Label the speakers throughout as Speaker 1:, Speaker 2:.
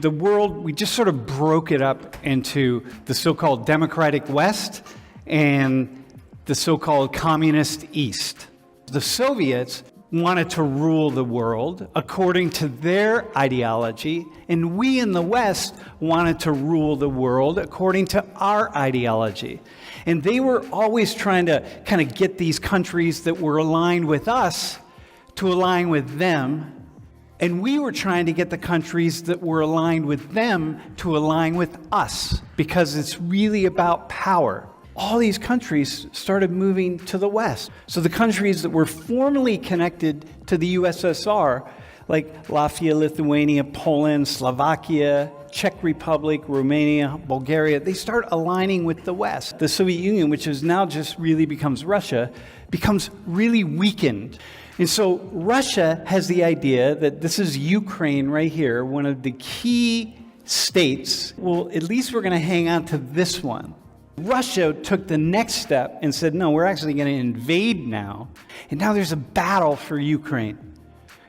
Speaker 1: the world, we just sort of broke it up into the so-called democratic West and the so-called communist East. The Soviets wanted to rule the world according to their ideology, and we in the West wanted to rule the world according to our ideology. And they were always trying to kind of get these countries that were aligned with us to align with them, and we were trying to get the countries that were aligned with them to align with us, because it's really about power. All these countries started moving to the West. So the countries that were formerly connected to the USSR, like Latvia, Lithuania, Poland, Slovakia, Czech Republic, Romania, Bulgaria, they start aligning with the West. The Soviet Union, which is now just really becomes Russia, becomes really weakened. And so Russia has the idea that this is Ukraine right here, one of the key states. Well, at least we're going to hang on to this one. Russia took the next step and said, no, we're actually going to invade now. And now there's a battle for Ukraine.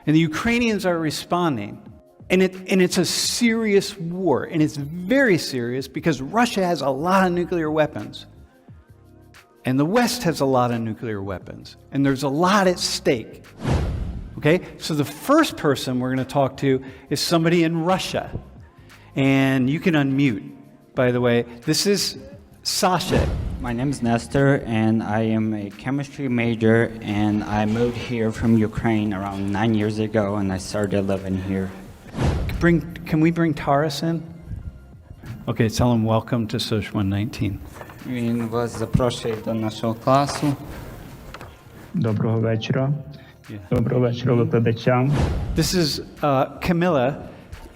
Speaker 1: And the Ukrainians are responding. And it's a serious war. And it's very serious because Russia has a lot of nuclear weapons. And the West has a lot of nuclear weapons. And there's a lot at stake. Okay? So the first person we're going to talk to is somebody in Russia. And you can unmute, by the way. This is Sasha.
Speaker 2: My name is Nestor, and I am a chemistry major, and I moved here from Ukraine around 9 years ago, and I started living here.
Speaker 1: Can we bring Taras in? Okay, tell him welcome to Soch 119.
Speaker 2: Він вас запрошує до нашого класу.
Speaker 3: Доброго вечора. Доброго вечора викладачам.
Speaker 1: This is Camilla.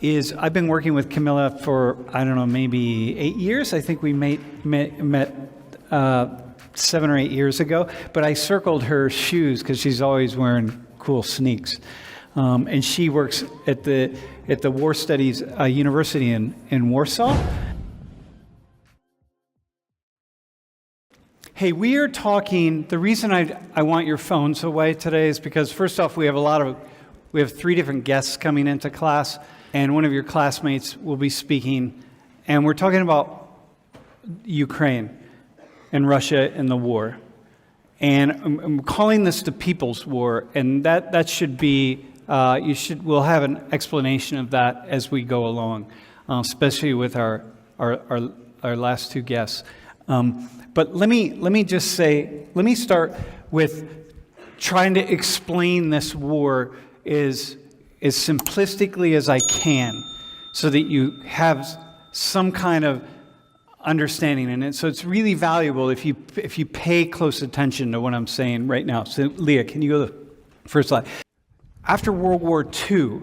Speaker 1: I've been working with Camilla for, I don't know, maybe 8 years. I think we met 7 or 8 years ago. But I circled her shoes because she's always wearing cool sneaks. And she works at the War Studies University in Warsaw. Hey, we are talking, the reason I want your phones away today is because, first off, we have 3 different guests coming into class. And one of your classmates will be speaking, and we're talking about Ukraine and Russia and the war. And I'm calling this the People's War, and that should be, we'll have an explanation of that as we go along, especially with our last 2 guests. But let me just say, let me start with trying to explain this war as simplistically as I can, so that you have some kind of understanding in it. So it's really valuable if you pay close attention to what I'm saying right now. So Leah, can you go to the first slide? After World War II,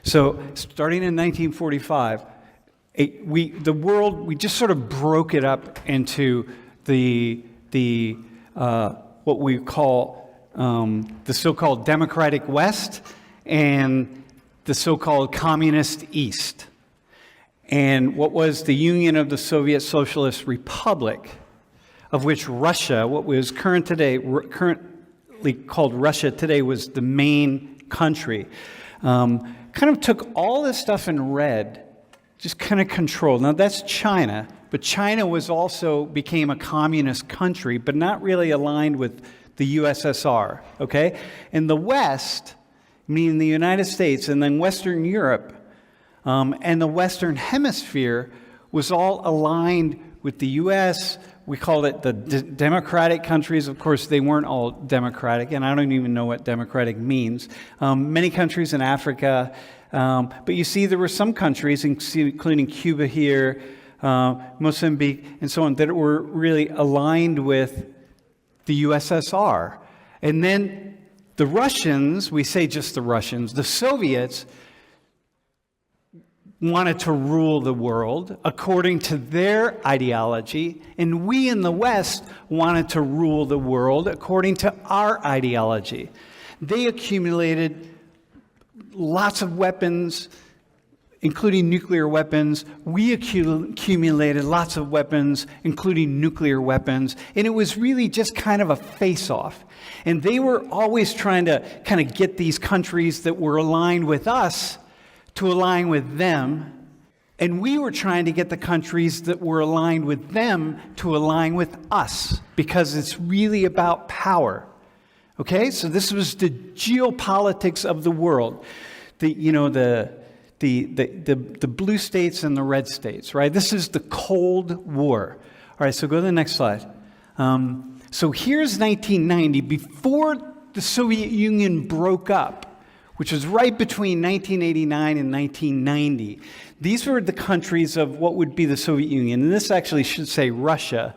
Speaker 1: so starting in 1945, we just sort of broke it up into the what we call the so-called democratic West and the so-called communist East. And what was the Union of the Soviet Socialist Republic, of which Russia, what was currently called Russia today, was the main country, kind of took all this stuff in red, just kind of controlled. Now that's China, but China became a communist country, but not really aligned with the USSR, okay? And the West, meaning the United States, and then Western Europe, and the Western Hemisphere was all aligned with the U.S. We called it the democratic countries. Of course, they weren't all democratic, and I don't even know what democratic means. Many countries in Africa, but you see there were some countries, including Cuba here, Mozambique, and so on, that were really aligned with the USSR. And then the Russians, we say just the Russians, the Soviets wanted to rule the world according to their ideology, and we in the West wanted to rule the world according to our ideology. They accumulated lots of weapons, including nuclear weapons. We accumulated lots of weapons, including nuclear weapons, and it was really just kind of a face-off. And they were always trying to kind of get these countries that were aligned with us to align with them, and we were trying to get the countries that were aligned with them to align with us, because it's really about power. Okay, so this was the geopolitics of the world. The blue states and the red states, right? This is the Cold War. All right, so go to the next slide. So here's 1990, before the Soviet Union broke up, which was right between 1989 and 1990. These were the countries of what would be the Soviet Union. And this actually should say Russia,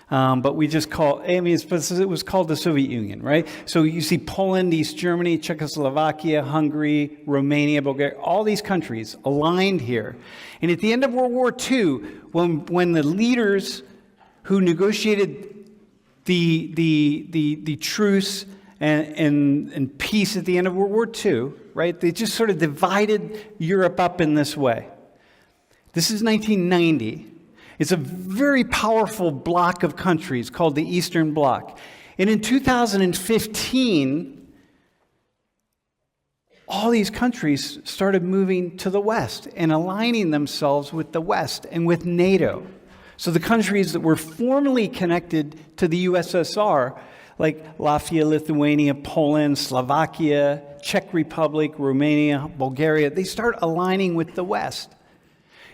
Speaker 1: but we just call, it was called the Soviet Union, right? So you see Poland, East Germany, Czechoslovakia, Hungary, Romania, Bulgaria, all these countries aligned here. And at the end of World War II, when the leaders who negotiated the truce and peace at the end of World War II, right? They just sort of divided Europe up in this way. This is 1990. It's a very powerful bloc of countries called the Eastern Bloc. And in 2015, all these countries started moving to the West and aligning themselves with the West and with NATO. So the countries that were formerly connected to the USSR, like Latvia, Lithuania, Poland, Slovakia, Czech Republic, Romania, Bulgaria, they start aligning with the West.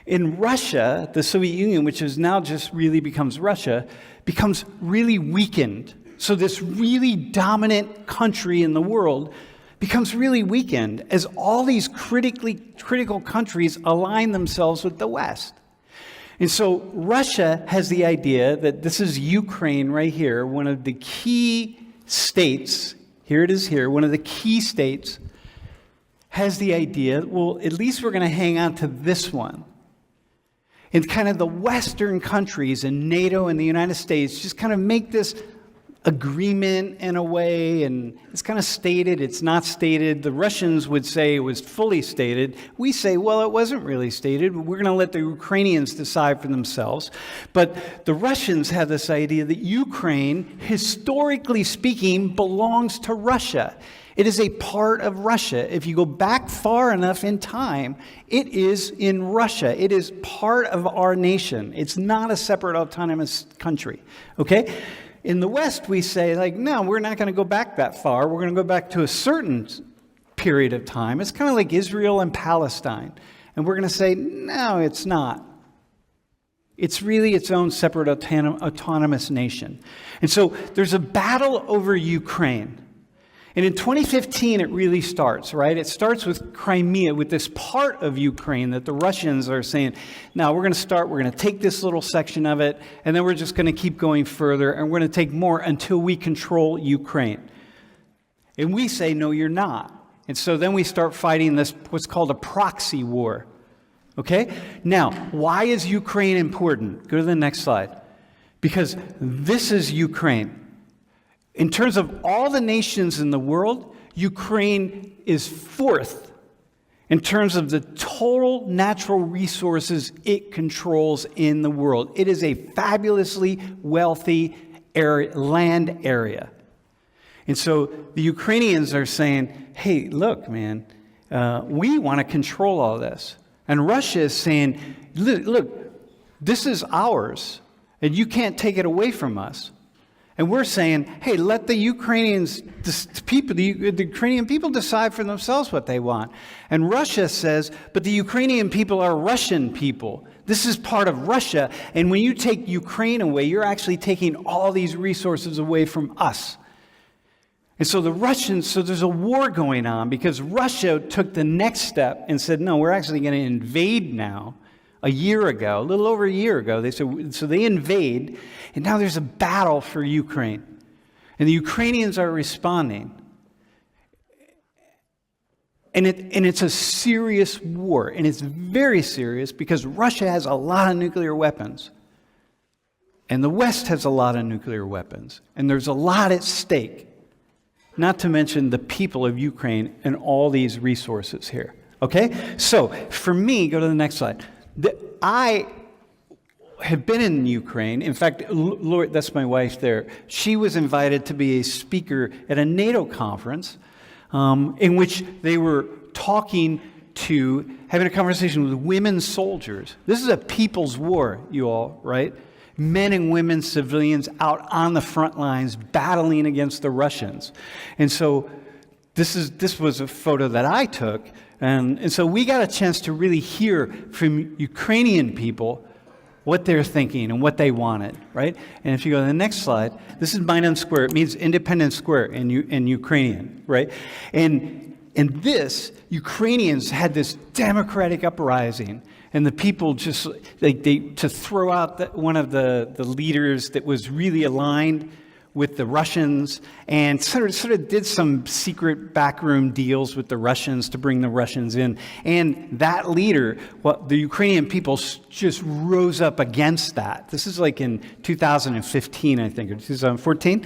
Speaker 1: In Russia, the Soviet Union, which is now just really becomes Russia, becomes really weakened. So this really dominant country in the world becomes really weakened as all these critical countries align themselves with the West. And so Russia has the idea that this is Ukraine right here, one of the key states, here it is here, one of the key states has the idea, well, at least we're going to hang on to this one. And kind of the Western countries and NATO and the United States just kind of make this agreement in a way, and it's kind of stated, it's not stated. The Russians would say it was fully stated. We say, well, it wasn't really stated. We're going to let the Ukrainians decide for themselves. But the Russians have this idea that Ukraine, historically speaking, belongs to Russia. It is a part of Russia. If you go back far enough in time, it is in Russia. It is part of our nation. It's not a separate autonomous country. Okay? In the West, we say, like, no, we're not going to go back that far. We're going to go back to a certain period of time. It's kind of like Israel and Palestine. And we're going to say, no, it's not. It's really its own separate autonomous nation. And so there's a battle over Ukraine. And in 2015, it really starts, right? It starts with Crimea, with this part of Ukraine that the Russians are saying, now we're going to take this little section of it, and then we're just going to keep going further, and we're going to take more until we control Ukraine. And we say, no, you're not. And so then we start fighting this, what's called a proxy war. Okay? Now, why is Ukraine important? Go to the next slide. Because this is Ukraine. In terms of all the nations in the world, Ukraine is fourth in terms of the total natural resources it controls in the world. It is a fabulously wealthy land area. And so the Ukrainians are saying, hey, look, man, we want to control all this. And Russia is saying, look, this is ours, and you can't take it away from us. And we're saying, hey, let the Ukrainian people decide for themselves what they want. And Russia says, but the Ukrainian people are Russian people. This is part of Russia. And when you take Ukraine away, you're actually taking all these resources away from us. And so there's a war going on because Russia took the next step and said, no, we're actually going to invade now. A little over a year ago, they said, so they invade, and now there's a battle for Ukraine. And the Ukrainians are responding. And it's a serious war, and it's very serious because Russia has a lot of nuclear weapons. And the West has a lot of nuclear weapons. And there's a lot at stake, not to mention the people of Ukraine and all these resources here. Okay? So, for me, go to the next slide. I have been in Ukraine. In fact, Laurie, that's my wife there. She was invited to be a speaker at a NATO conference in which they were talking to having a conversation with women soldiers. This is a people's war, you all, right? Men and women, civilians out on the front lines battling against the Russians. And so this was a photo that I took. And so we got a chance to really hear from Ukrainian people what they're thinking and what they wanted, right? And if you go to the next slide, this is Maidan Square. It means Independence Square in Ukrainian, right? And this, Ukrainians had this democratic uprising, and the people just, to throw out one of the leaders that was really aligned with the Russians, and sort of did some secret backroom deals with the Russians to bring the Russians in. And that leader, the Ukrainian people just rose up against that. This is like in 2015, I think, or 2014.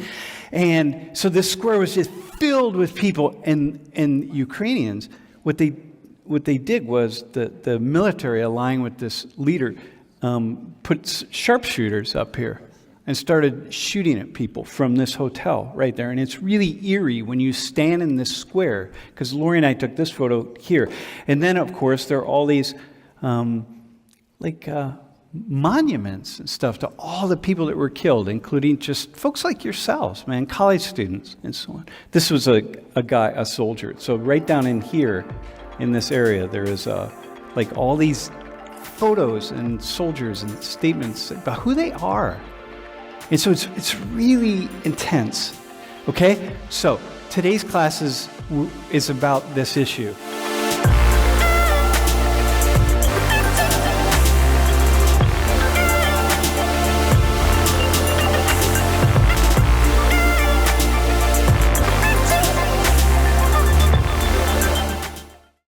Speaker 1: And so this square was just filled with people, and Ukrainians. What they did was the military, allying with this leader, put sharpshooters up here and started shooting at people from this hotel right there. And it's really eerie when you stand in this square, because Laurie and I took this photo here. And then, of course, there are all these monuments and stuff to all the people that were killed, including just folks like yourselves, man, college students and so on. This was a guy, a soldier. So right down in here, in this area, there is all these photos and soldiers and statements about who they are. And so it's really intense, okay? So today's class is about this issue.